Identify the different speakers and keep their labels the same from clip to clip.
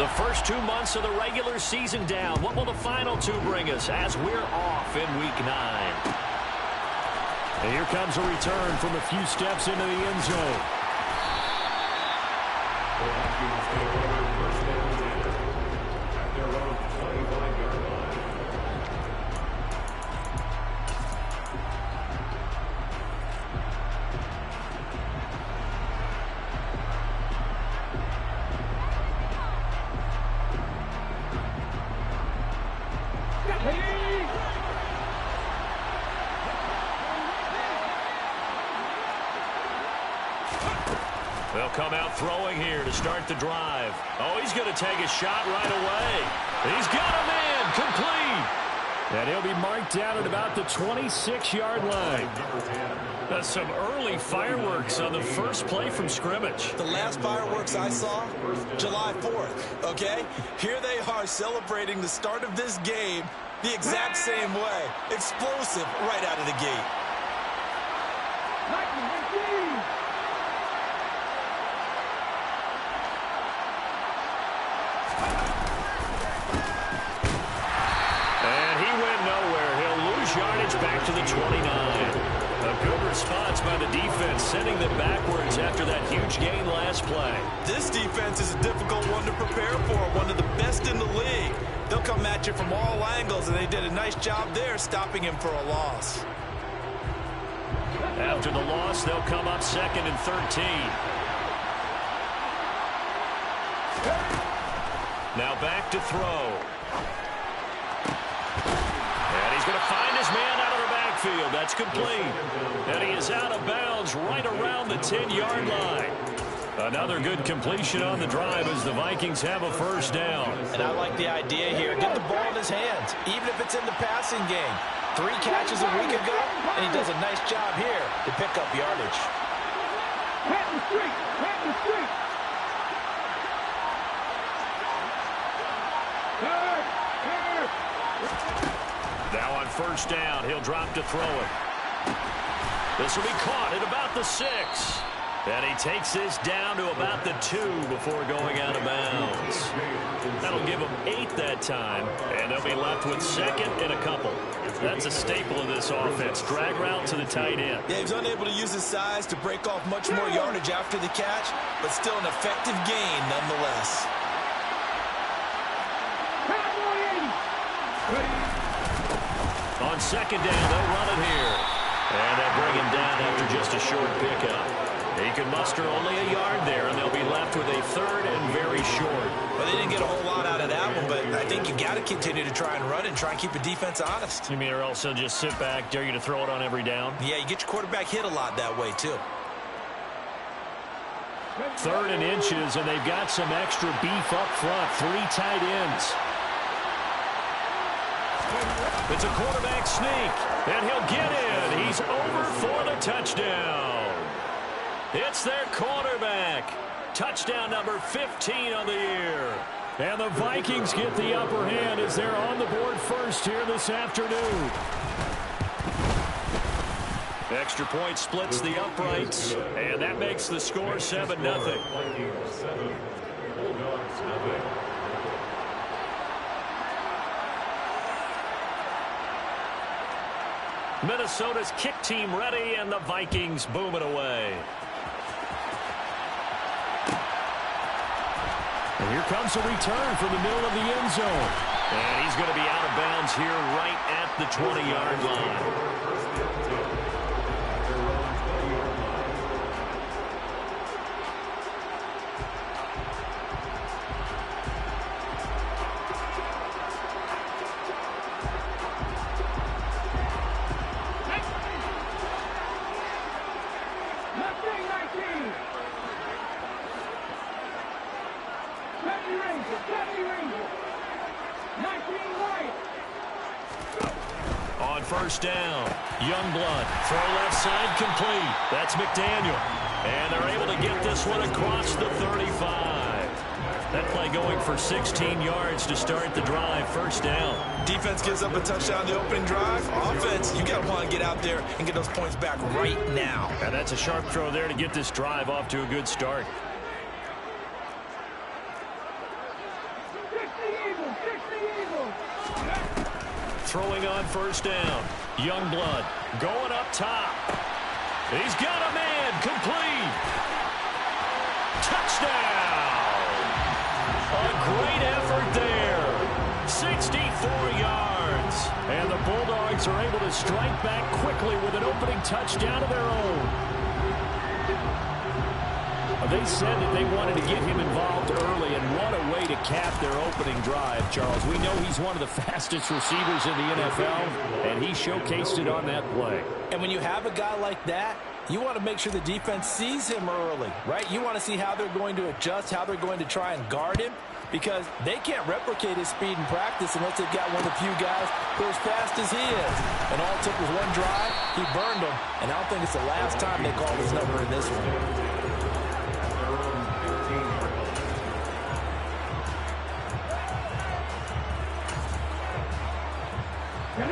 Speaker 1: The first 2 months of the regular season down. What will the final two bring us as we're off in Week 9? And here comes a return from a few steps into the end zone.
Speaker 2: They'll come out throwing here to start the drive. Oh, he's going to take a shot right away. He's got a man complete.
Speaker 1: And he'll be marked down at about the 26-yard line.
Speaker 2: That's some early fireworks on the first play from scrimmage.
Speaker 3: The last fireworks I saw, July 4th, okay? Here they are celebrating the start of this game the exact same way. Explosive right out of the gate.
Speaker 2: Yardage back to the 29. A good response by the defense, sending them backwards after that huge gain last play.
Speaker 3: This defense is a difficult one to prepare for, one of the best in the league. They'll come at you from all angles, and they did a nice job there stopping him for a loss.
Speaker 2: After the loss, they'll come up 2nd and 13. Now back to throw. He's going to find his man out of the backfield. That's complete. And he is out of bounds right around the 10-yard line. Another good completion on the drive as the Vikings have a first down.
Speaker 3: And I like the idea here. Get the ball in his hands, even if it's in the passing game. 3 catches a week ago, and he does a nice job here to pick up yardage.
Speaker 2: Now on first down, he'll drop to throw it. This will be caught at about the 6. And he takes this down to about the 2 before going out of bounds. That'll give him 8 that time, and they'll be left with 2nd and a couple. That's a staple of this offense. Drag route to the tight end.
Speaker 3: Yeah, he's unable to use his size to break off much more yardage after the catch, but still an effective gain nonetheless.
Speaker 2: On 2nd down, they'll run it here. And they'll bring him down after just a short pickup. He can muster only a yard there, and they'll be left with a 3rd and very short.
Speaker 3: Well, they didn't get a whole lot out of that one, but I think you got to continue to try and run and try and keep the defense honest.
Speaker 2: You mean or else they'll just sit back, dare you to throw it on every down?
Speaker 3: Yeah, you get your quarterback hit a lot that way, too.
Speaker 1: 3rd and inches, and they've got some extra beef up front. 3 tight ends.
Speaker 2: It's a quarterback sneak, and he'll get in. He's over for the touchdown. It's their quarterback. Touchdown number 15 on the year.
Speaker 1: And the Vikings get the upper hand as they're on the board first here this afternoon.
Speaker 2: Extra point splits the uprights, and that makes the score 7-0. Minnesota's kick team ready, and the Vikings boom it away.
Speaker 1: And here comes a return from the middle of the end zone.
Speaker 2: And he's going to be out of bounds here right at the 20-yard line. On first down, Youngblood, throw left side complete. That's McDaniel. And they're able to get this one across the 35. That play going for 16 yards to start the drive, first down.
Speaker 3: Defense gives up a touchdown the opening drive. Offense, you got to want to get out there and get those points back right now.
Speaker 2: And that's a sharp throw there to get this drive off to a good start.
Speaker 1: throwing on first down. Youngblood going up top. He's got a man. Complete. Touchdown. A great effort there. 64 yards. And the Bulldogs are able to strike back quickly with an opening touchdown of their own. They said that they wanted to get him involved early, and what a way to cap their opening drive, Charles. We know he's one of the fastest receivers in the NFL, and he showcased it on that play.
Speaker 3: And when you have a guy like that, you want to make sure the defense sees him early, right? You want to see how they're going to adjust, how they're going to try and guard him, because they can't replicate his speed in practice unless they've got one of the few guys who are as fast as he is. And all it took was one drive, he burned them, and I don't think it's the last time they called his number in this one.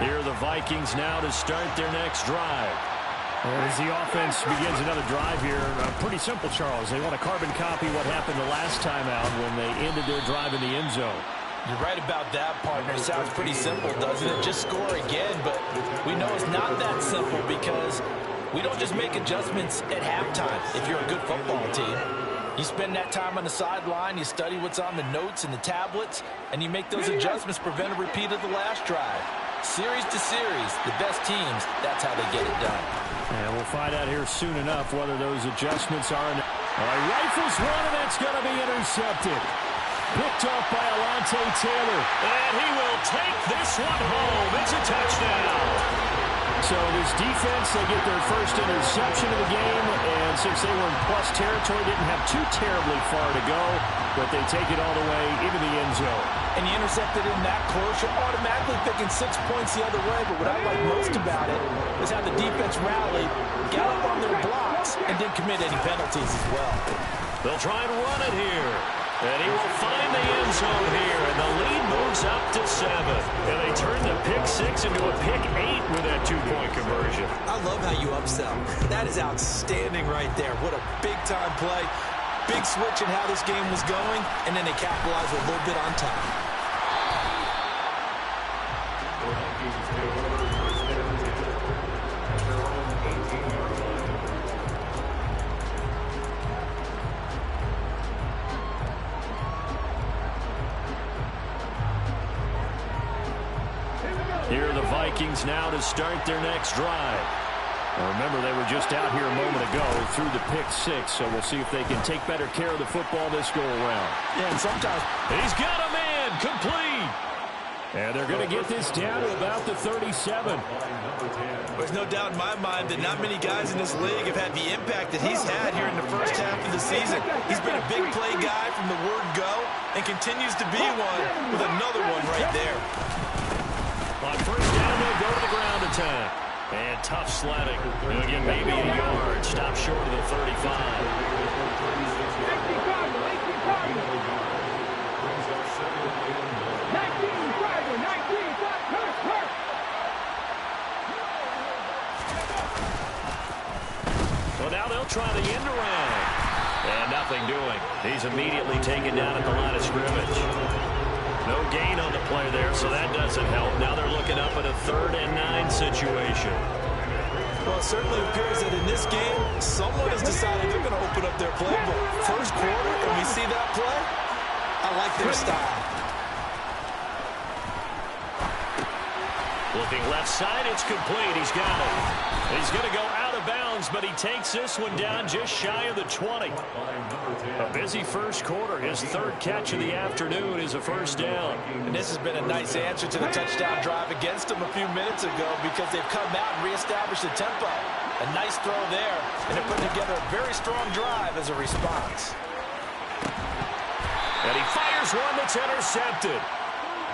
Speaker 1: Here are the Vikings now to start their next drive. As the offense begins another drive here, pretty simple, Charles. They want to carbon copy what happened the last time out when they ended their drive in the end zone.
Speaker 3: You're right about that, partner. It sounds pretty simple, doesn't it? Just score again, but we know it's not that simple because we don't just make adjustments at halftime if you're a good football team. You spend that time on the sideline, you study what's on the notes and the tablets, and you make those adjustments, prevent a repeat of the last drive. Series to series, the best teams, that's how they get it done.
Speaker 1: And we'll find out here soon enough whether those adjustments are... Rifles one, and that's going to be intercepted. Picked off by Alontae Taylor. And he will take this one home. It's a touchdown. So this defense, they get their first interception of the game, and since they were in plus territory, didn't have too terribly far to go, but they take it all the way into the end zone.
Speaker 3: And you intercepted in that close, you're automatically picking 6 points the other way, but what I like most about it is how the defense rallied, got up on their blocks, and didn't commit any penalties as well.
Speaker 1: They'll try and run it here. And he will find the end zone here, and the lead moves up to 7. And they turn the pick 6 into a pick 8 with that 2-point conversion.
Speaker 3: I love how you upsell. That is outstanding right there. What a big-time play. Big switch in how this game was going, and then they capitalized a little bit on top.
Speaker 1: Here are the Vikings now to start their next drive. Now remember, they were just out here a moment ago through the pick 6, so we'll see if they can take better care of the football this go-around.
Speaker 3: Yeah, and sometimes...
Speaker 1: He's got a man, complete! And they're going to get this down to about the 37.
Speaker 3: There's no doubt in my mind that not many guys in this league have had the impact that he's had here in the first half of the season. He's been a big play guy from the word go and continues to be one with another one right there.
Speaker 1: On first down, they'll go to the ground attack. And tough sledding. Again, maybe a yard. Stop short of the 35. Well, now they'll try the end around. And nothing doing. He's immediately taken down at the line of scrimmage. No gain on the play there, so that doesn't help. Now they're looking up at a 3rd and 9 situation.
Speaker 3: Well, it certainly appears that in this game, someone has decided they're going to open up their playbook. First quarter, and we see that play. I like their style.
Speaker 1: Looking left side, it's complete. He's got it. He's going to go out of bounds, but he takes this one down just shy of the 20. A busy first quarter. His 3rd catch of the afternoon is a first down.
Speaker 3: And this has been a nice answer to the touchdown drive against them a few minutes ago because they've come out and reestablished the tempo. A nice throw there, and they're putting together a very strong drive as a response.
Speaker 1: And he fires one that's intercepted.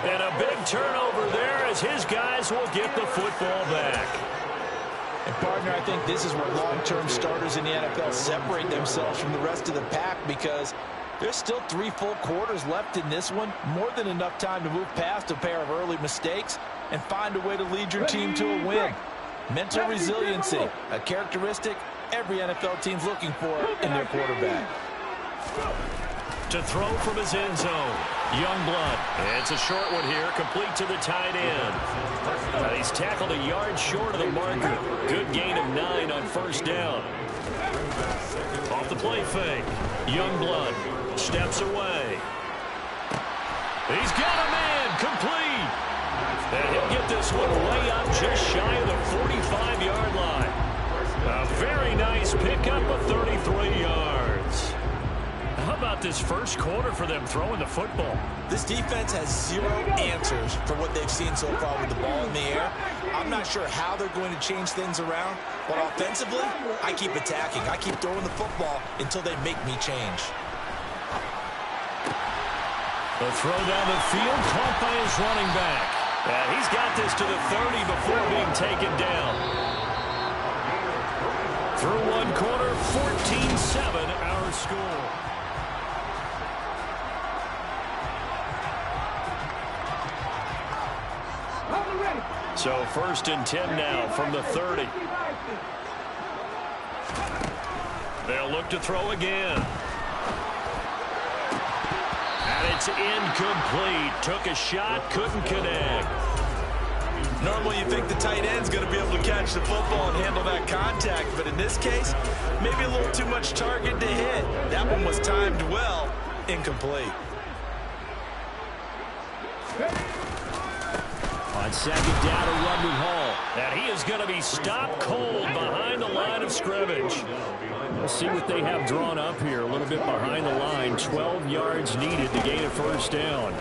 Speaker 1: And a big turnover there as his guys will get the football back.
Speaker 3: And, partner, I think this is where long-term starters in the NFL separate themselves from the rest of the pack because there's still 3 full quarters left in this one. More than enough time to move past a pair of early mistakes and find a way to lead your team to a win. Mental resiliency, a characteristic every NFL team's looking for in their quarterback.
Speaker 1: To throw from his end zone.
Speaker 2: Youngblood. It's a short one here, complete to the tight end. He's tackled a yard short of the marker. Good gain of 9 on first down. Off the play fake. Youngblood steps away. He's got a man, complete. And he'll get this one way up just shy of the 45-yard line. A very nice pickup of 33 yards. How about this first quarter for them throwing the football?
Speaker 3: This defense has 0 answers for what they've seen so far with the ball in the air. I'm not sure how they're going to change things around, but offensively, I keep attacking. I keep throwing the football until they make me change.
Speaker 2: The throw down the field, caught by his running back. And he's got this to the 30 before being taken down. Through one quarter, 14-7 our score. So first and 10 now from the 30. They'll look to throw again. And it's incomplete. Took a shot, couldn't connect.
Speaker 3: Normally you think the tight end's going to be able to catch the football and handle that contact, but in this case, maybe a little too much target to hit. That one was timed well, incomplete.
Speaker 1: On second down, a run with Hall.
Speaker 2: And he is going to be stopped cold behind the line of scrimmage.
Speaker 1: We'll see what they have drawn up here. A little bit behind the line. 12 yards needed to gain a first down.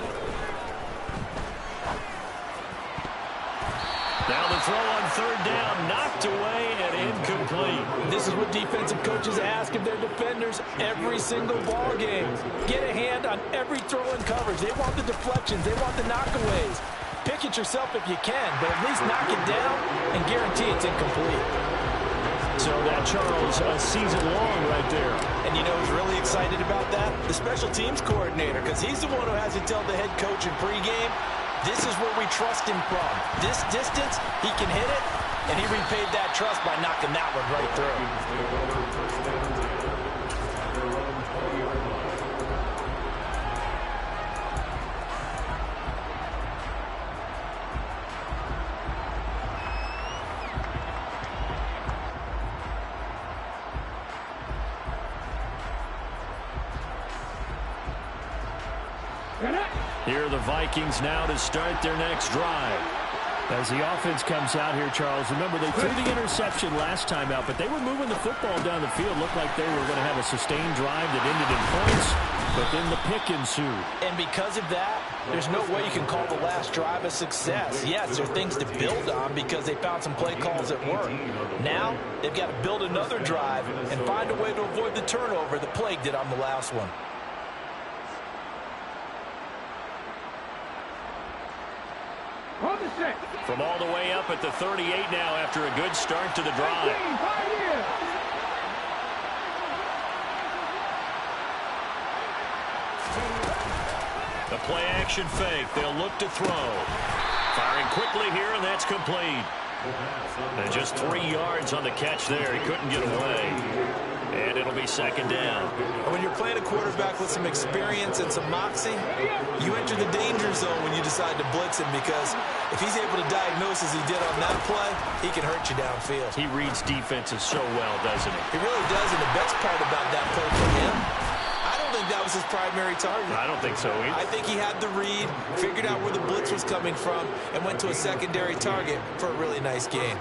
Speaker 2: Now the throw on third down, knocked away and incomplete.
Speaker 3: This is what defensive coaches ask of their defenders every single ball game. Get a hand on every throw and coverage. They want the deflections. They want the knockaways. Pick it yourself if you can, but at least knock it down and guarantee it's incomplete.
Speaker 2: So that, Charles, a season long right there.
Speaker 3: And you know who's really excited about that? The special teams coordinator, because he's the one who has to tell the head coach in pregame, this is where we trust him from. This distance, he can hit it, and he repaid that trust by knocking that one right through.
Speaker 1: Here are the Vikings now to start their next drive. As the offense comes out here, Charles, remember they threw the interception last time out, but they were moving the football down the field. Looked like they were going to have a sustained drive that ended in points, but then the pick ensued.
Speaker 3: And because of that, there's no way you can call the last drive a success. Yes, there are things to build on because they found some play calls that work. Now, they've got to build another drive and find a way to avoid the turnover that plagued it on the last one.
Speaker 2: From all the way up at the 38 now after a good start to the drive. The play action fake. They'll look to throw. Firing quickly here, and that's complete. And just 3 yards on the catch there. He couldn't get away. And it'll be second down.
Speaker 3: When you're playing a quarterback with some experience and some moxie, you enter the danger zone when you decide to blitz him, because if he's able to diagnose as he did on that play, he can hurt you downfield.
Speaker 2: He reads defenses so well, doesn't he?
Speaker 3: He really does, and the best part about that play for him, I don't think that was his primary target.
Speaker 2: I don't think so either.
Speaker 3: I think he had the read, figured out where the blitz was coming from, and went to a secondary target for a really nice game.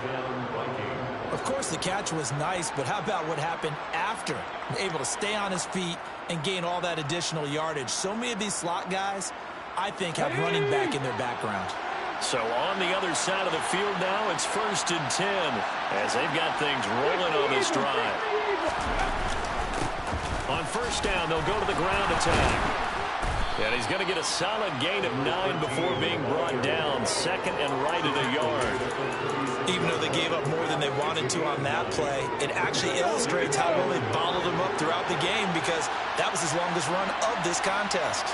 Speaker 3: Of course, the catch was nice, but how about what happened after? Able to stay on his feet and gain all that additional yardage. So many of these slot guys, I think, have running back in their background.
Speaker 2: So on the other side of the field now, it's first and 10 as they've got things rolling on this drive. On first down, they'll go to the ground attack. And he's going to get a solid gain of 9 before being brought down. Second and right at a yard.
Speaker 3: Even though they gave up more than they wanted to on that play, it actually illustrates how well they bottled them up throughout the game, because that was his longest run of this contest.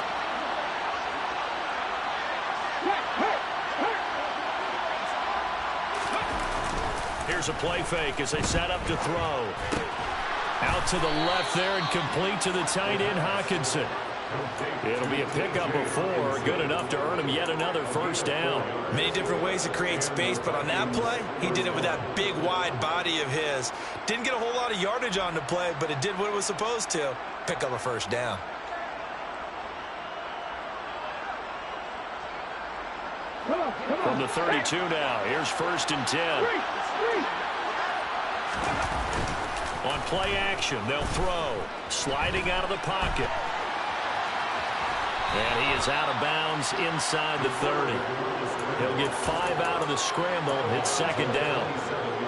Speaker 2: Here's a play fake as they set up to throw. Out to the left there and complete to the tight end, Hawkinson. It'll be a pickup of 4, good enough to earn him yet another first down.
Speaker 3: Many different ways to create space, but on that play, he did it with that big, wide body of his. Didn't get a whole lot of yardage on the play, but it did what it was supposed to. Pick up a first down.
Speaker 2: From the 32 now, here's 1st and 10. On play action, they'll throw. Sliding out of the pocket. And he is out of bounds inside the 30. He'll get 5 out of the scramble. It's 2nd down.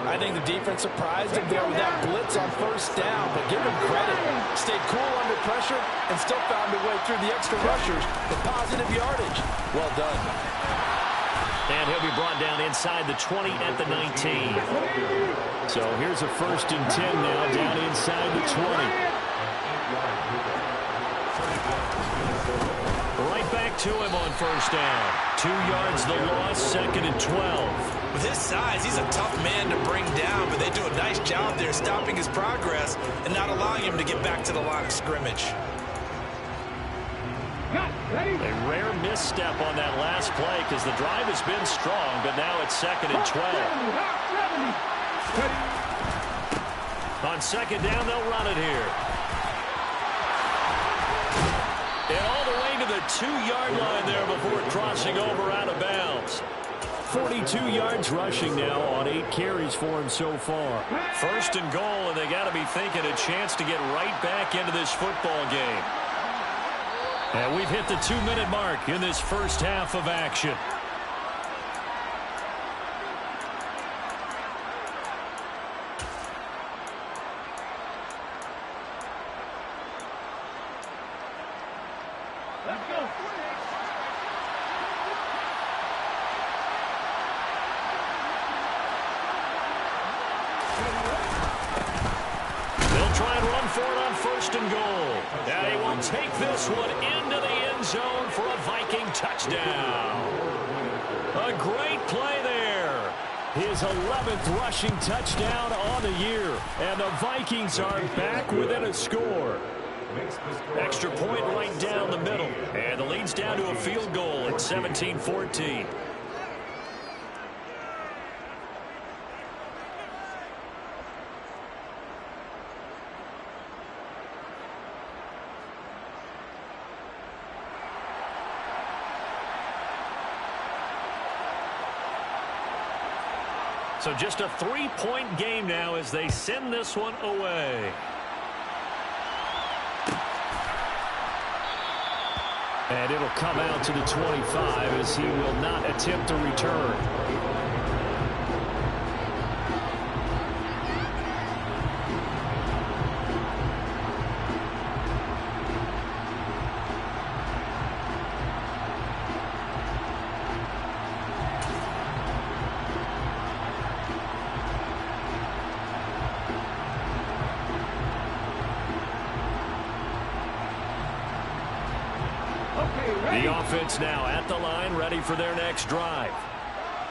Speaker 3: I think the defense surprised him there with that blitz on 1st down, but give him credit. Stayed cool under pressure and still found a way through the extra rushers for positive yardage. Well done.
Speaker 2: And he'll be brought down inside the 20 at the 19. So here's a 1st and 10 now, down inside the 20. Right back to him on 1st down. 2 yards the loss, 2nd and 12.
Speaker 3: With his size, he's a tough man to bring down, but they do a nice job there stopping his progress and not allowing him to get back to the line of scrimmage.
Speaker 2: A rare misstep on that last play because the drive has been strong, but now it's 2nd and 12. On 2nd down, they'll run it here. And all the way to the 2-yard line there before crossing over out of bounds. 42 yards rushing now on 8 carries for him so far. 1st and goal, and they got to be thinking a chance to get right back into this football game. And we've hit the 2-minute mark in this first half of action.
Speaker 1: Let's go.
Speaker 2: They'll try and run for it on 1st and goal. And he will take this one into the end zone for a Viking touchdown. A great play there. His 11th rushing touchdown on the year. And the Vikings are back within a score. Extra point right down the middle. And the lead's down to a field goal at 17-14. So just a 3-point game now as they send this one away. And it'll come out to the 25 as he will not attempt a return. The offense now at the line, ready for their next drive.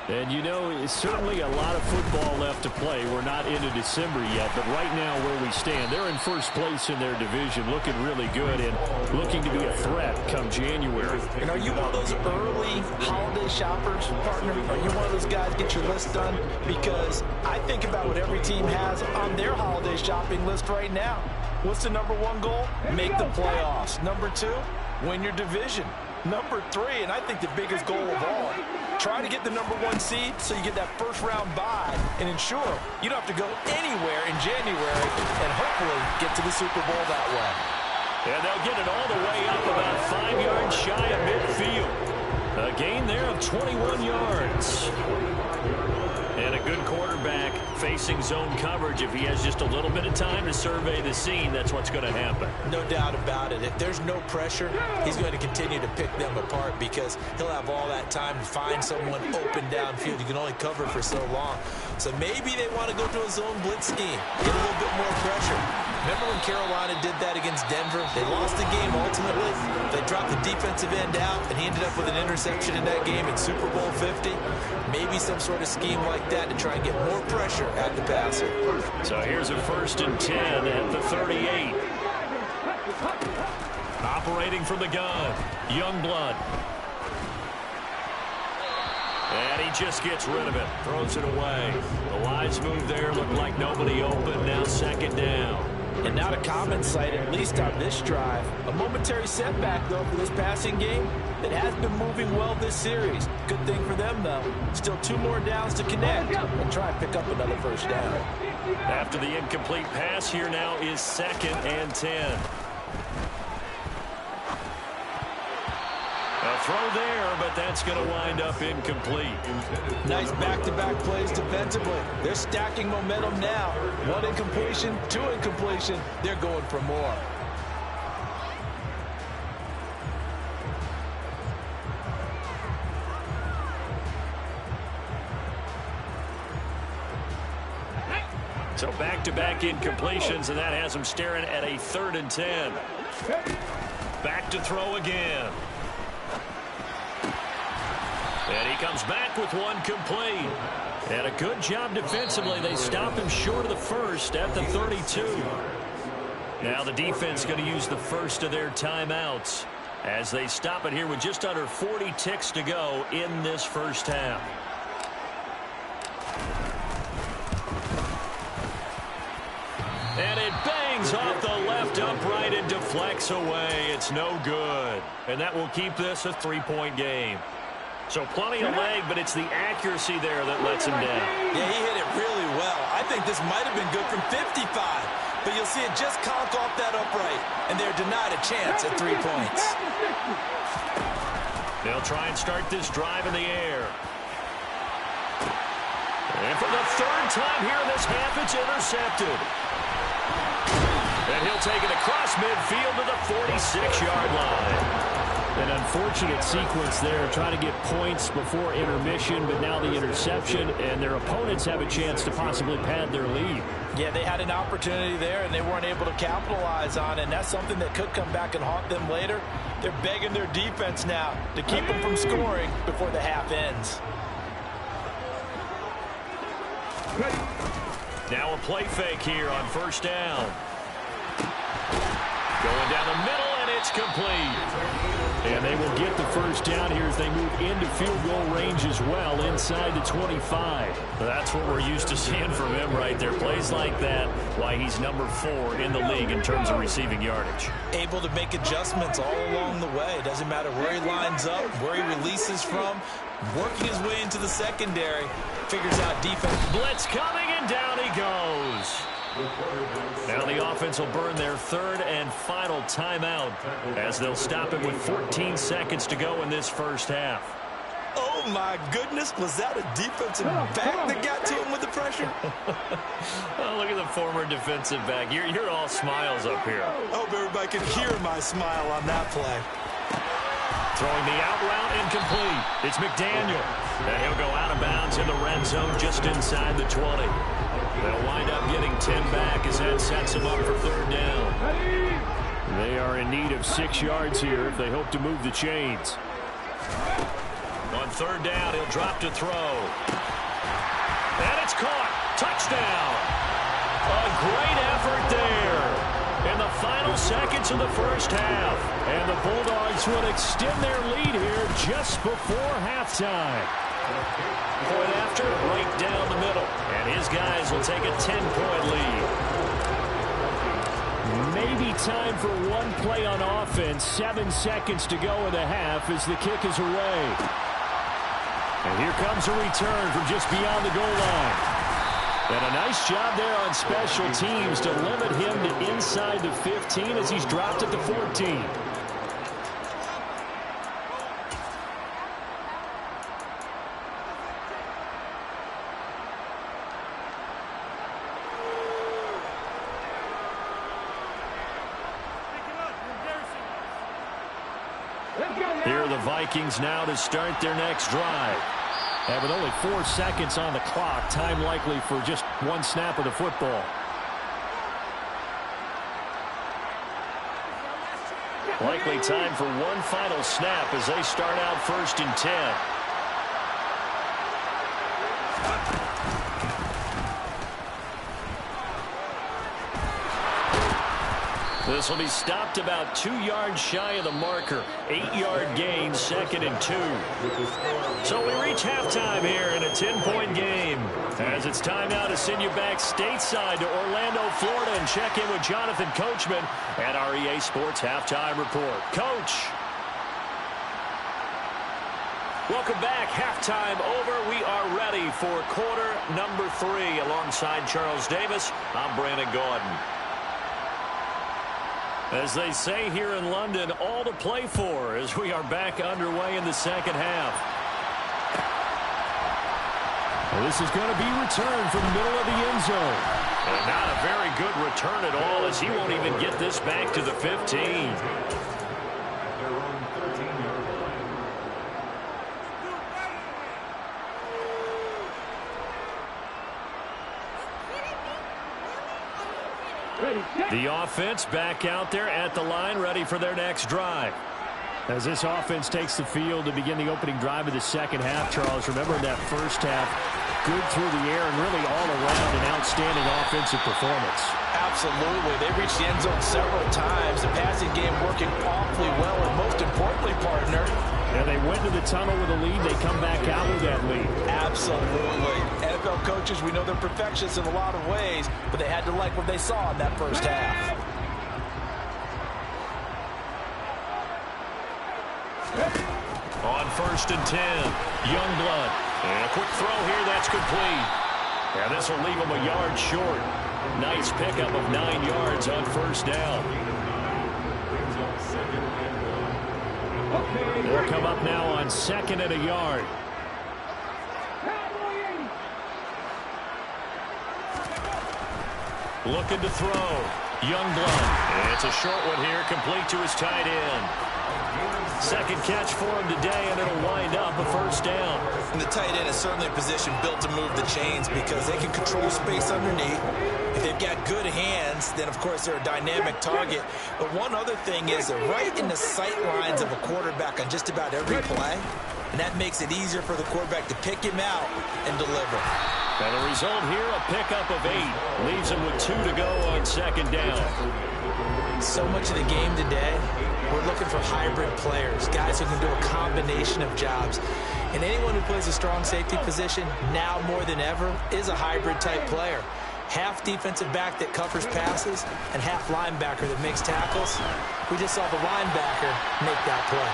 Speaker 2: And you know, it's certainly a lot of football left to play. We're not into December yet, but right now where we stand, they're in first place in their division, looking really good and looking to be a threat come January.
Speaker 3: And are you one of those early holiday shoppers, partner? Are you one of those guys get your list done? Because I think about what every team has on their holiday shopping list right now. What's the #1 goal? Make the playoffs. #2, win your division. #3, and I think the biggest goal of all, try to get the #1 seed so you get that first-round bye and ensure you don't have to go anywhere in January and hopefully get to the Super Bowl that way.
Speaker 2: And they'll get it all the way up about 5 yards shy of midfield. A gain there of 21 yards. And a good quarterback facing zone coverage. If he has just a little bit of time to survey the scene, that's what's going to happen.
Speaker 3: No doubt about it. If there's no pressure, he's going to continue to pick them apart because he'll have all that time to find someone open downfield. You can only cover for so long. So maybe they want to go to a zone blitz scheme, get a little bit more pressure. Remember when Carolina did that against Denver? They lost the game ultimately. They dropped the defensive end out, and he ended up with an interception in that game in Super Bowl 50. Maybe some sort of scheme like that to try and get more pressure at the passer.
Speaker 2: So here's a 1st and 10 at the 38. Operating from the gun, Youngblood. And he just gets rid of it, throws it away. The wise move there, looked like nobody open, now second down.
Speaker 3: And not a common sight, at least on this drive. A momentary setback, though, for this passing game. It has been moving well this series. Good thing for them, though. Still 2 more downs to connect and try and pick up another first down.
Speaker 2: After the incomplete pass, here now is 2nd and 10. A throw there, but that's going to wind up incomplete.
Speaker 3: Nice back-to-back plays defensively. They're stacking momentum now. 1 incompletion, 2 incompletion. They're going for more.
Speaker 2: So back-to-back incompletions, and that has them staring at a 3rd and 10. Back to throw again. And he comes back with 1 complete. And a good job defensively. They stop him short of the first at the 32. Now the defense going to use the first of their timeouts as they stop it here with just under 40 ticks to go in this first half. And it bangs off the left upright and deflects away. It's no good. And that will keep this a 3-point game. So plenty of leg, but it's the accuracy there that lets him down.
Speaker 3: Yeah, he hit it really well. I think this might have been good from 55. But you'll see it just conk off that upright, and they're denied a chance at 3 points.
Speaker 2: They'll try and start this drive in the air. And for the 3rd time here in this half, it's intercepted. And he'll take it across midfield to the 46-yard line.
Speaker 1: An unfortunate sequence there, trying to get points before intermission, but now the interception, and their opponents have a chance to possibly pad their lead.
Speaker 3: Yeah, they had an opportunity there, and they weren't able to capitalize on it, and that's something that could come back and haunt them later. They're begging their defense now to keep them from scoring before the half ends.
Speaker 2: Now a play fake here on 1st down. Going down the middle, and it's complete.
Speaker 1: And they will get the first down here as they move into field goal range as well, inside the 25.
Speaker 2: That's what we're used to seeing from him right there. Plays like that, why he's number 4 in the league in terms of receiving yardage.
Speaker 3: Able to make adjustments all along the way. It doesn't matter where he lines up, where he releases from. Working his way into the secondary, figures out defense.
Speaker 2: Blitz coming, and down he goes. Now the offense will burn their 3rd and final timeout as they'll stop it with 14 seconds to go in this first half.
Speaker 3: Oh, my goodness. Was that a defensive back that got to him with the pressure?
Speaker 2: Oh, look at the former defensive back. You're all smiles up here.
Speaker 3: I hope everybody can hear my smile on that play.
Speaker 2: Throwing the out route incomplete. It's McDaniel. And he'll go out of bounds in the red zone just inside the 20. They'll wind up getting 10 back as that sets them up for 3rd down.
Speaker 1: They are in need of 6 yards here if they hope to move the chains.
Speaker 2: On 3rd down, he'll drop to throw. And it's caught. Touchdown. A great effort there. In the final seconds of the first half. And the Bulldogs will extend their lead here just before halftime. Point after, right down the middle. And his guys will take a 10-point lead.
Speaker 1: Maybe time for one play on offense. 7 seconds to go in the half as the kick is away. And here comes a return from just beyond the goal line. And a nice job there on special teams to limit him to inside the 15 as he's dropped at the 14. Here are the Vikings now to start their next drive. And with only 4 seconds on the clock, time likely for just one snap of the football.
Speaker 2: Likely time for one final snap as they start out 1st and 10. This will be stopped about 2 yards shy of the marker. 8-yard gain, 2nd and 2. So we reach halftime here in a 10-point game. As it's time now to send you back stateside to Orlando, Florida, and check in with Jonathan Coachman at our EA Sports Halftime Report. Coach. Welcome back. Halftime over. We are ready for quarter number 3. Alongside Charles Davis, I'm Brandon Gaudin. As they say here in London, all to play for as we are back underway in the second half.
Speaker 1: Well, this is going to be returned from the middle of the end zone.
Speaker 2: And not a very good return at all, as he won't even get this back to the 15. The offense back out there at the line, ready for their next drive.
Speaker 1: As this offense takes the field to begin the opening drive of the second half, Charles, remember in that first half, good through the air and really all around an outstanding offensive performance.
Speaker 3: Absolutely. They reached the end zone several times. The passing game working awfully well, and most importantly, partner,
Speaker 1: and they went to the tunnel with a lead. They come back out with that lead.
Speaker 3: Absolutely. NFL coaches, we know they're perfectionists in a lot of ways, but they had to like what they saw in that first half.
Speaker 2: On 1st and 10, Youngblood. And a quick throw here, that's complete. And this will leave him a yard short. Nice pickup of 9 yards on 1st down. They'll come up now on 2nd and a yard. Looking to throw. Youngblood. And it's a short one here, complete to his tight end. Second catch for him today, and it'll wind up a 1st down.
Speaker 3: And the tight end is certainly a position built to move the chains because they can control space underneath. If they've got good hands, then, of course, they're a dynamic target. But one other thing is they're right in the sight lines of a quarterback on just about every play, and that makes it easier for the quarterback to pick him out and deliver.
Speaker 2: And the result here, a pickup of 8. Leaves him with 2 to go on 2nd down.
Speaker 3: So much of the game today, we're looking for hybrid players, guys who can do a combination of jobs. And anyone who plays a strong safety position, now more than ever, is a hybrid-type player. Half defensive back that covers passes and half linebacker that makes tackles. We just saw the linebacker make that play.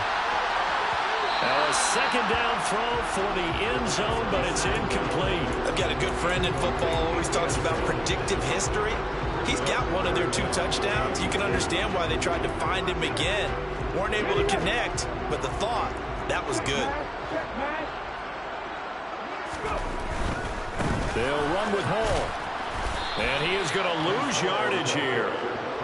Speaker 2: Now a 2nd down throw for the end zone, but it's incomplete.
Speaker 3: I've got a good friend in football, always talks about predictive history. He's got one of their 2 touchdowns. You can understand why they tried to find him again. Weren't able to connect, but the thought, that was good.
Speaker 2: They'll run with Hall. And he is going to lose yardage here.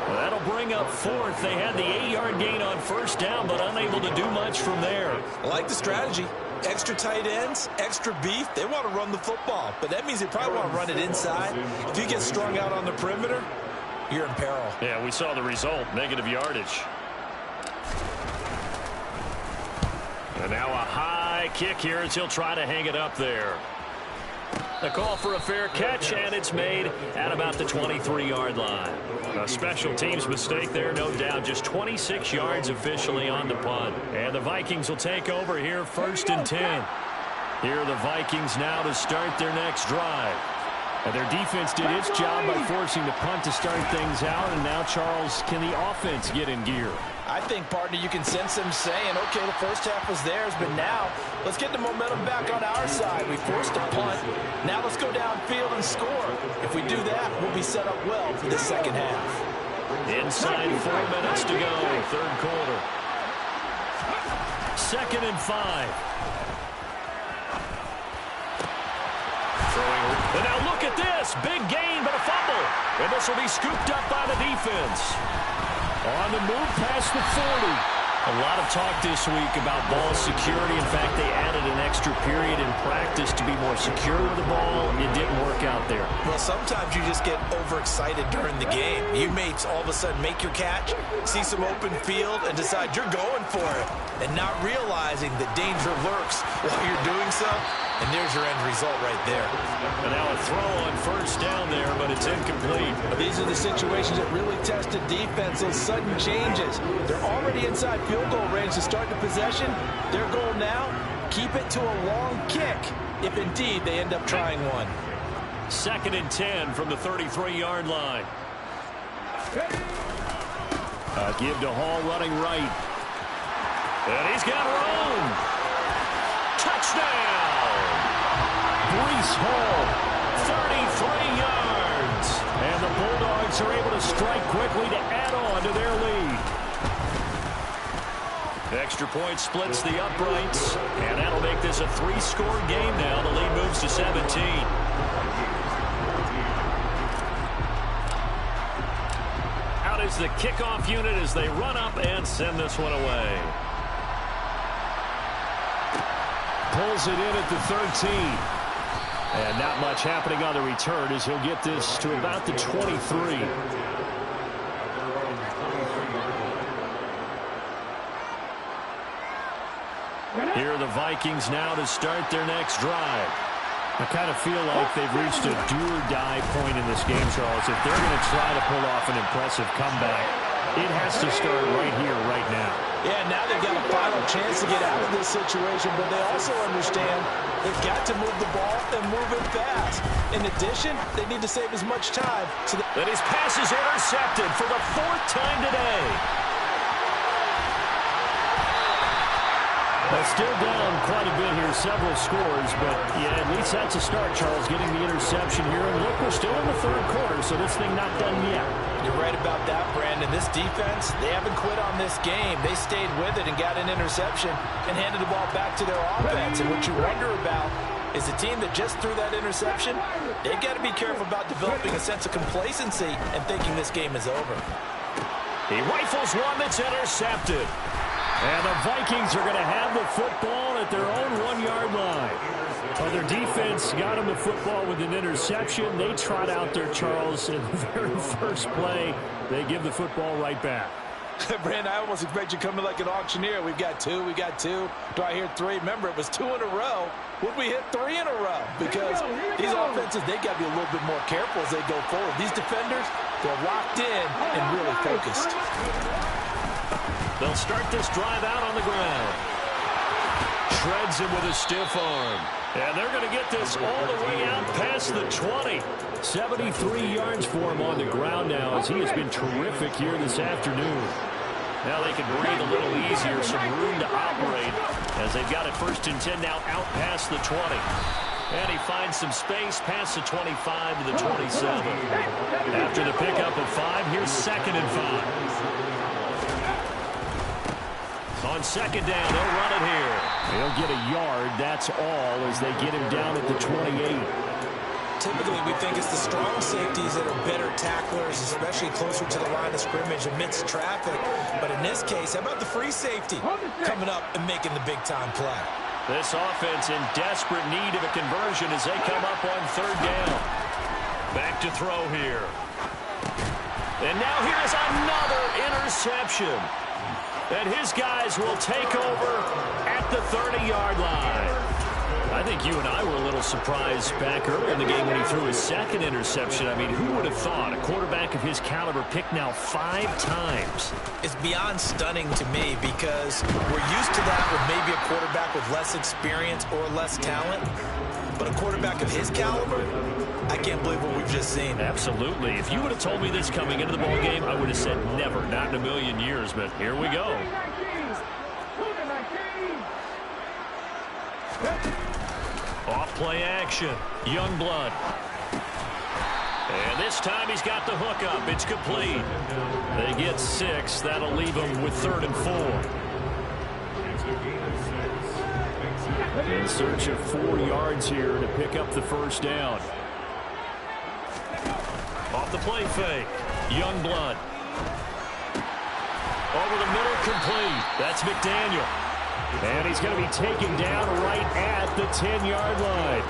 Speaker 2: Well, that'll bring up 4th. They had the 8-yard gain on 1st down, but unable to do much from there.
Speaker 3: I like the strategy. Extra tight ends, extra beef. They want to run the football, but that means they probably want to run it inside. If you get strung out on the perimeter, you're in peril.
Speaker 2: Yeah, we saw the result, negative yardage. And now a high kick here as he'll try to hang it up there. The call for a fair catch, and it's made at about the 23-yard line. A special teams mistake there, no doubt. Just 26 yards officially on the punt. And the Vikings will take over here, 1st and 10. Here are the Vikings now to start their next drive. And their defense did its job by forcing the punt to start things out. And now, Charles, can the offense get in gear?
Speaker 3: I think, partner, you can sense them saying, okay, the first half was theirs, but now let's get the momentum back on our side. We forced a punt. Now let's go downfield and score. If we do that, we'll be set up well for the second half.
Speaker 2: Inside 4 minutes to go, 3rd quarter. 2nd and 5. And now look at this. Big gain, but a fumble. And this will be scooped up by the defense. On the move past the 40. A lot of talk this week about ball security. In fact, they added an extra period in practice to be more secure with the ball. It didn't work out there.
Speaker 3: Well, sometimes you just get overexcited during the game. You may all of a sudden make your catch, see some open field, and decide you're going for it. And not realizing that danger lurks while you're doing so. And there's your end result right there.
Speaker 2: And now a throw on first down there, but it's incomplete.
Speaker 3: These are the situations that really test the defense, those sudden changes. They're already inside field goal range to start the possession. Their goal now, keep it to a long kick, if indeed they end up trying one.
Speaker 2: 2nd and 10 from the 33-yard line. Give to Hall running right. And he's got room. Touchdown! Breece Hall, 33 yards.
Speaker 1: And the Bulldogs are able to strike quickly to add on to their lead.
Speaker 2: Extra point splits the uprights, and that'll make this a 3-score game now. The lead moves to 17. Out is the kickoff unit as they run up and send this one away.
Speaker 1: Pulls it in at the 13. And not much happening on the return as he'll get this to about the 23.
Speaker 2: Here are the Vikings now to start their next drive.
Speaker 1: I kind of feel like they've reached a do-or-die point in this game, Charles. If they're going to try to pull off an impressive comeback, it has to start right here, right now.
Speaker 3: Yeah, now they've got a final chance to get out of this situation, but they also understand they've got to move the ball and move it fast. In addition, they need to save as much time.
Speaker 2: But his pass is intercepted for the 4th time today.
Speaker 1: Well, still down quite a bit here, several scores, but yeah, at least that's a start, Charles, getting the interception here. And look, we're still in the 3rd quarter, so this thing not done yet.
Speaker 3: You're right about that, Brandon. This defense, they haven't quit on this game. They stayed with it and got an interception and handed the ball back to their offense. And what you wonder about is the team that just threw that interception, they've got to be careful about developing a sense of complacency and thinking this game is over.
Speaker 2: He rifles one that's intercepted.
Speaker 1: And the Vikings are going to have the football at their own 1-yard line. Well, their defense got them the football with an interception. They trot out there, Charles, in the very first play. They give the football right back.
Speaker 3: Brandon, I almost expect you to come in like an auctioneer. We've got 2, we got 2. Do I hear 3? Remember, it was 2 in a row. Would we hit 3 in a row? Because these offenses, they got to be a little bit more careful as they go forward. These defenders, they're locked in and really focused.
Speaker 2: They'll start this drive out on the ground. Shreds him with a stiff arm. And they're going to get this all the way out past the 20.
Speaker 1: 73 yards for him on the ground now as he has been terrific here this afternoon.
Speaker 2: Now they can breathe a little easier, some room to operate as they've got it 1st and 10 now out past the 20. And he finds some space past the 25 to the 27. After the pickup of 5, here's 2nd and 5. On 2nd down, they'll run it here.
Speaker 1: They'll get a yard, that's all, as they get him down at the 28.
Speaker 3: Typically, we think it's the strong safeties that are better tacklers, especially closer to the line of scrimmage amidst traffic. But in this case, how about the free safety coming up and making the big-time play?
Speaker 2: This offense in desperate need of a conversion as they come up on 3rd down. Back to throw here. And now here's another interception. And his guys will take over at the 30-yard line. I think you and I were a little surprised back earlier in the game when he threw his 2nd interception. I mean, who would have thought a quarterback of his caliber picked now 5 times?
Speaker 3: It's beyond stunning to me because we're used to that with maybe a quarterback with less experience or less talent. But a quarterback of his caliber, I can't believe what we've just seen.
Speaker 2: Absolutely. If you would have told me this coming into the ball game, I would have said never, not in a million years. But here we go. Off play action. Youngblood. And this time he's got the hook up. It's complete. They get 6. That'll leave them with 3rd and 4.
Speaker 1: In search of 4 yards here to pick up the 1st down.
Speaker 2: Off the play fake. Youngblood. Over the middle, complete. That's McDaniel.
Speaker 1: And he's going to be taken down right at the 10-yard line.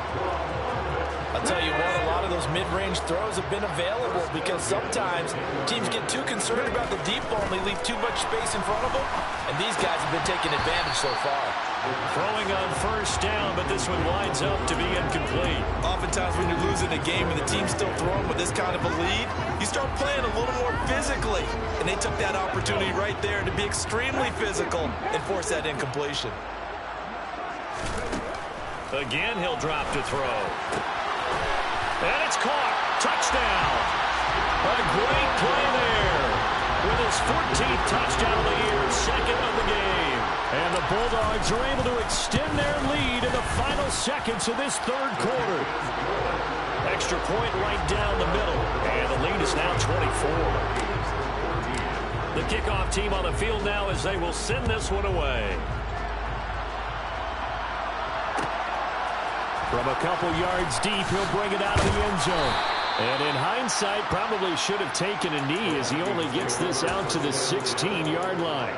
Speaker 3: I'll tell you what, a lot of those mid-range throws have been available because sometimes teams get too concerned about the deep ball and they leave too much space in front of them. And these guys have been taking advantage so far.
Speaker 2: Throwing on first down, but this one winds up to be incomplete.
Speaker 3: Oftentimes when you're losing a game and the team's still throwing with this kind of a lead, you start playing a little more physically. And they took that opportunity right there to be extremely physical and force that incompletion.
Speaker 2: Again, he'll drop to throw. And it's caught. Touchdown. A great play there. With his 14th touchdown of the year, second of the game. And the Bulldogs are able to extend their lead in the final seconds of this third quarter. Extra point right down the middle. And the lead is now 24. The kickoff team on the field now as they will send this one away. From a couple yards deep, he'll bring it out of the end zone. And in hindsight, probably should have taken a knee as he only gets this out to the 16-yard line.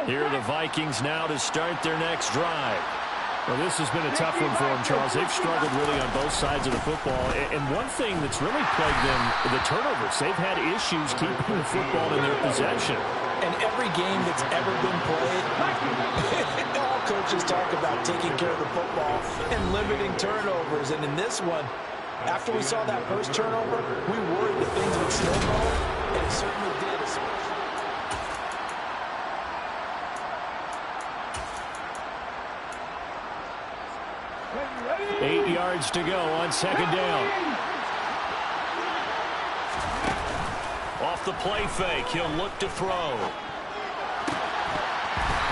Speaker 2: Here are the Vikings now to start their next drive.
Speaker 1: Well, this has been a tough one for them, Charles. They've struggled really on both sides of the football. And one thing that's really plagued them, the turnovers. They've had issues keeping the football in their possession.
Speaker 3: And every game that's ever been played, all coaches talk about taking care of the football and limiting turnovers. And in this one, after we saw that first turnover, we worried that things would snowball, and it certainly did.
Speaker 1: 8 yards to go on second down.
Speaker 2: Off the play fake, he'll look to throw.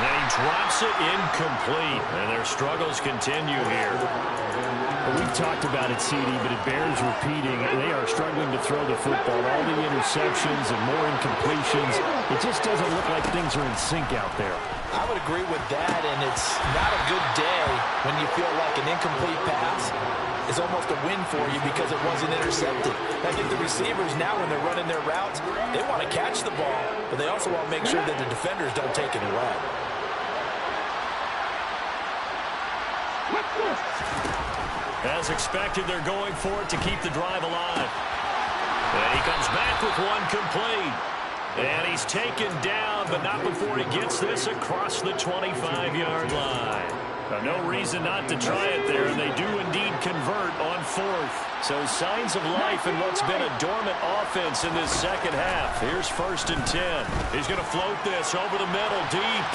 Speaker 2: And he drops it incomplete. And their struggles continue here.
Speaker 1: Well, we've talked about it, CD, but it bears repeating. They are struggling to throw the football. All the interceptions and more incompletions. It just doesn't look like things are in sync out there.
Speaker 3: I would agree with that, and it's not a good day when you feel like an incomplete pass is almost a win for you because it wasn't intercepted. I think the receivers now, when they're running their routes, they want to catch the ball, but they also want to make sure that the defenders don't take it away.
Speaker 2: As expected, they're going for it to keep the drive alive. And he comes back with one complete. And he's taken down, but not before he gets this across the 25-yard line. No reason not to try it there, and they do indeed convert on fourth. So signs of life in what's been a dormant offense in this second half. Here's 1st and 10. He's going to float this over the middle, deep.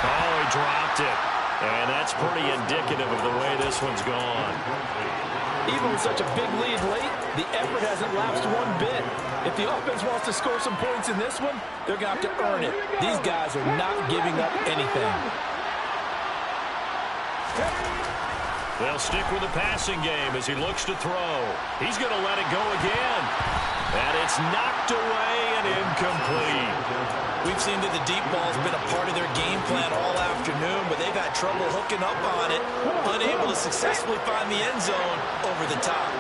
Speaker 2: Oh, he dropped it. And that's pretty indicative of the way this one's gone.
Speaker 3: Even with such a big lead late, the effort hasn't lapsed one bit. If the offense wants to score some points in this one, they're going to have to earn it. These guys are not giving up anything.
Speaker 2: They'll stick with the passing game as he looks to throw. He's going to let it go again. And it's knocked away and incomplete.
Speaker 3: We've seen that the deep ball has been a part of their game plan all afternoon, but they've had trouble hooking up on it, unable to successfully find the end zone over the top.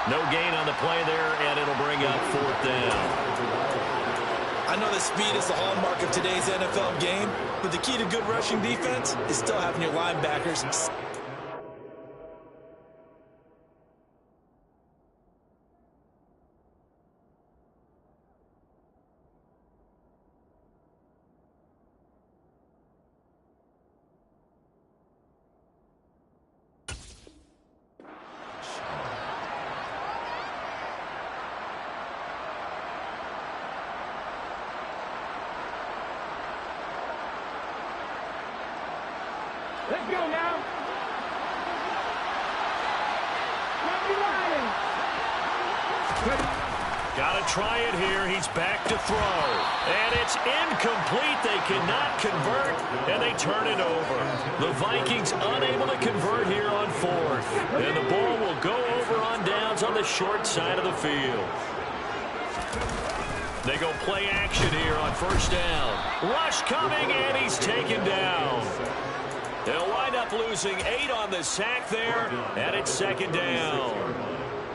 Speaker 2: No gain on the play there, and it'll bring up 4th down.
Speaker 3: I know that speed is the hallmark of today's NFL game, but the key to good rushing defense is still having your linebackers.
Speaker 4: Let's go now.
Speaker 2: Got to try it here. He's back to throw. And it's incomplete. They cannot convert, and they turn it over. The Vikings unable to convert here on 4th. And the ball will go over on downs on the short side of the field. They go play action here on 1st down. Rush coming, and he's taken down. They'll wind up losing 8 on the sack there, and it's 2nd down.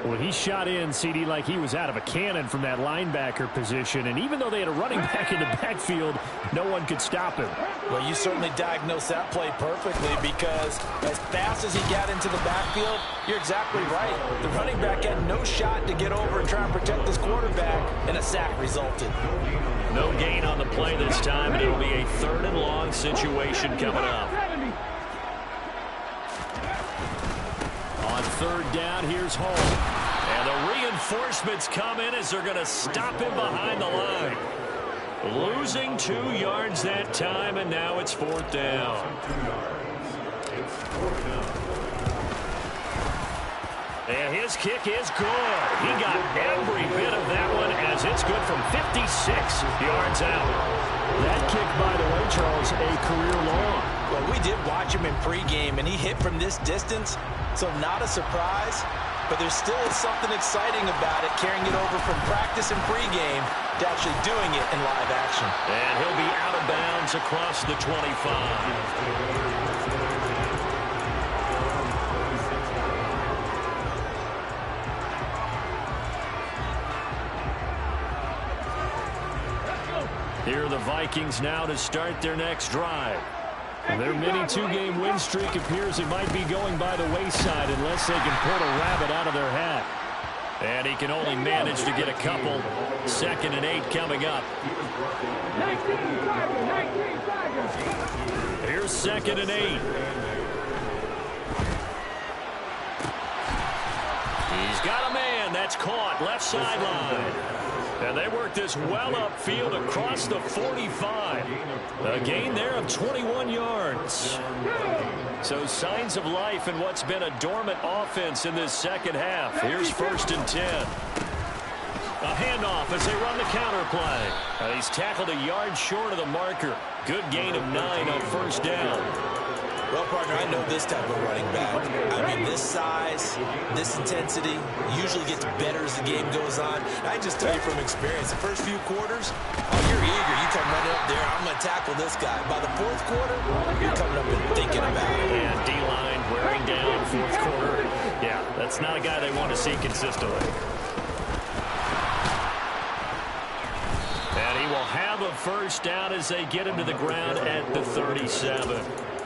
Speaker 1: Well, he shot in, CD, like he was out of a cannon from that linebacker position. And even though they had a running back in the backfield, no one could stop him.
Speaker 3: Well, you certainly diagnosed that play perfectly because as fast as he got into the backfield, you're exactly right. The running back had no shot to get over and try and protect his quarterback, and a sack resulted.
Speaker 2: No gain on the play this time, and it'll be a 3rd and long situation coming up.
Speaker 1: On 3rd down, here's Hall.
Speaker 2: And the reinforcements come in as they're going to stop him behind the line. Losing 2 yards that time, and now it's 4th down. And his kick is good. He got every bit of that one as it's good from 56 yards out.
Speaker 1: That kick, by the way, Charles, a career long.
Speaker 3: Well, we did watch him in pregame, and he hit from this distance, so not a surprise. But there still is something exciting about it, carrying it over from practice and pregame to actually doing it in live action.
Speaker 2: And he'll be out of bounds across the 25. Here are the Vikings now to start their next drive.
Speaker 1: Their mini 2-game win streak appears it might be going by the wayside unless they can pull a rabbit out of their hat.
Speaker 2: And he can only manage to get a couple. 2nd and 8 coming up. Here's 2nd and 8. He's got a man. That's caught. Left sideline. And they work this well upfield across the 45. A gain there of 21 yards. So signs of life in what's been a dormant offense in this second half. Here's 1st and 10. A handoff as they run the counter play. And he's tackled a yard short of the marker. Good gain of 9 on 1st down.
Speaker 3: Well, partner, I know this type of running back. I mean, this size, this intensity usually gets better as the game goes on. I just tell you from experience, the first few quarters, oh, you're eager. You come running up there, I'm going to tackle this guy. By the 4th quarter, you're coming up and thinking about it.
Speaker 2: And D-line wearing down 4th quarter. Yeah, that's not a guy they want to see consistently. And he will have a 1st down as they get him to the ground at the 37.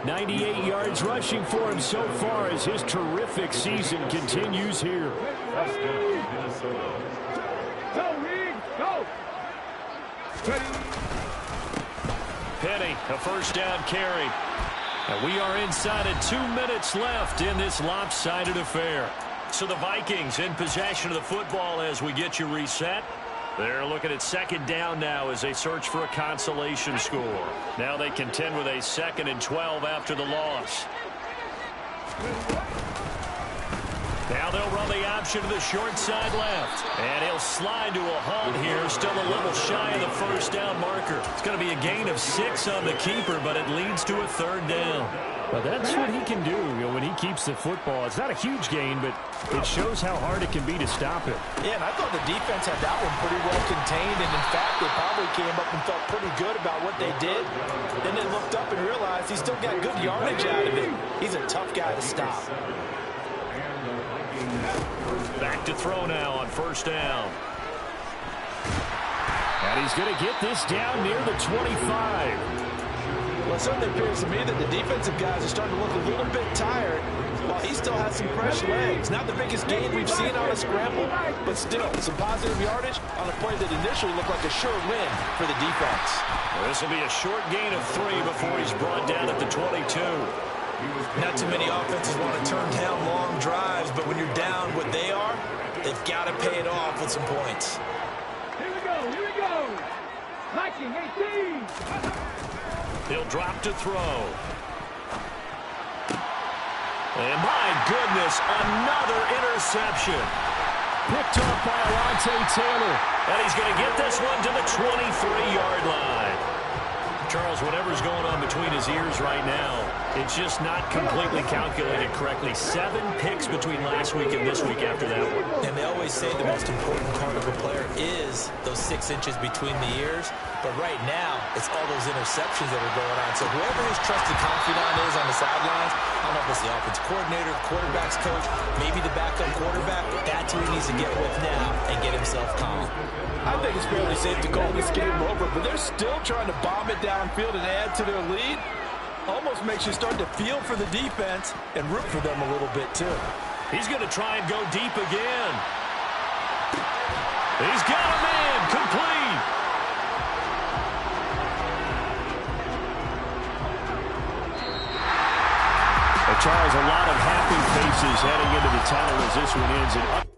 Speaker 1: 98 yards rushing for him so far as his terrific season continues here.
Speaker 2: Penny, a 1st down carry. And we are inside of 2 minutes left in this lopsided affair. So the Vikings in possession of the football as we get you reset. They're looking at 2nd down now as they search for a consolation score. Now they contend with a 2nd and 12 after the loss. Now they'll run the option to the short side left. And he'll slide to a halt here, still a little shy of the 1st down marker. It's going to be a gain of 6 on the keeper, but it leads to a 3rd down.
Speaker 1: Well, that's what he can do when he keeps the football. It's not a huge gain, but it shows how hard it can be to stop him.
Speaker 3: Yeah, and I thought the defense had that one pretty well contained, and in fact, they probably came up and felt pretty good about what they did. Then they looked up and realized he still got good yardage out of it. He's a tough guy to stop.
Speaker 2: Back to throw now on 1st down.
Speaker 1: And he's going to get this down near the 25.
Speaker 3: Well, it certainly appears to me that the defensive guys are starting to look a little bit tired while he still has some fresh legs. Not the biggest gain we've seen on a scramble, but still some positive yardage on a play that initially looked like a sure win for the defense.
Speaker 2: Well, this will be a short gain of 3 before he's brought down at the 22.
Speaker 3: Not too many offenses want to turn down long drives, but when you're down what they are, they've got to pay it off with some points.
Speaker 4: Here we go. Viking 18.
Speaker 2: He'll drop to throw. And my goodness, another interception.
Speaker 1: Picked off by Alontae Taylor.
Speaker 2: And he's going to get this one to the 23-yard line. Charles, whatever's going on between his ears right now, it's just not completely calculated correctly. 7 picks between last week and this week after that one.
Speaker 3: And they always say the most important part of a player is those 6 inches between the ears. But right now, it's all those interceptions that are going on. So whoever his trusted confidant is on the sidelines, I don't know if it's the offensive coordinator, quarterback's coach, maybe the backup quarterback, that who he needs to get with now and get himself calm.
Speaker 5: I think it's fairly safe to call this game over, but they're still trying to bomb it downfield and add to their lead. Almost makes you start to feel for the defense and root for them a little bit, too.
Speaker 2: He's going to try and go deep again. He's got a man, complete.
Speaker 1: Well, Charles, a lot of happy faces heading into the tunnel as this one ends.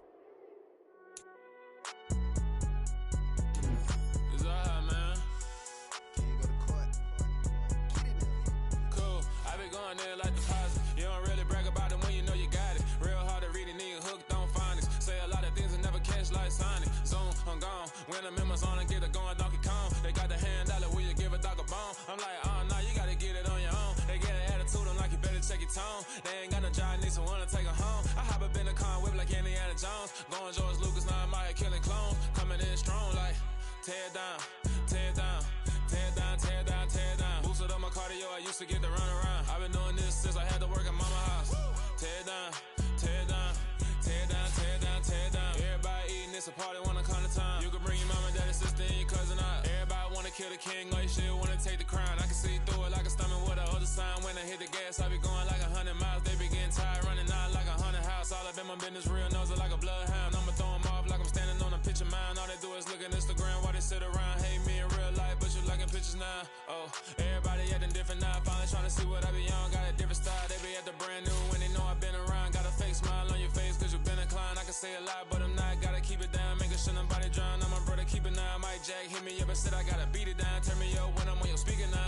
Speaker 6: They ain't got no job, need someone to take her home. I hop up in the car, whip like Indiana Jones. Going George Lucas, now I'm out here killing clones. Coming in strong like, tear down, tear down, tear down, tear down, tear down. Boosted up my cardio, I used to get to run around. I've been doing this since I had to work at mama house. Tear down, tear down, tear down, tear down, tear down. Everybody eating, it's a party, wanna come to time. You can bring your mama, daddy, sister, and your cousin out. Everybody wanna kill the king, or you shit wanna take the crown. I can see through it like a stomach with a other sign. When I hit the gas, I be going like 100 miles. They be getting tired, running out like 100 house. All up in my business, real nose it like a bloodhound. I'ma throw them off like I'm standing on a picture mound. All they do is look at Instagram while they sit around. Hate me in real life, but you liking pictures now. Oh, everybody acting different now. Finally trying to see what I be on. Got a different style, they be at the brand new when they know I've been around. Got a fake smile on your face cause you been inclined. I can say a lot, but I'm not. Gotta keep it down, making sure nobody drown. I'm my brother, keep it now. Mike Jack hit me up and said I gotta beat it down. Turn me up when I'm on your speaker now.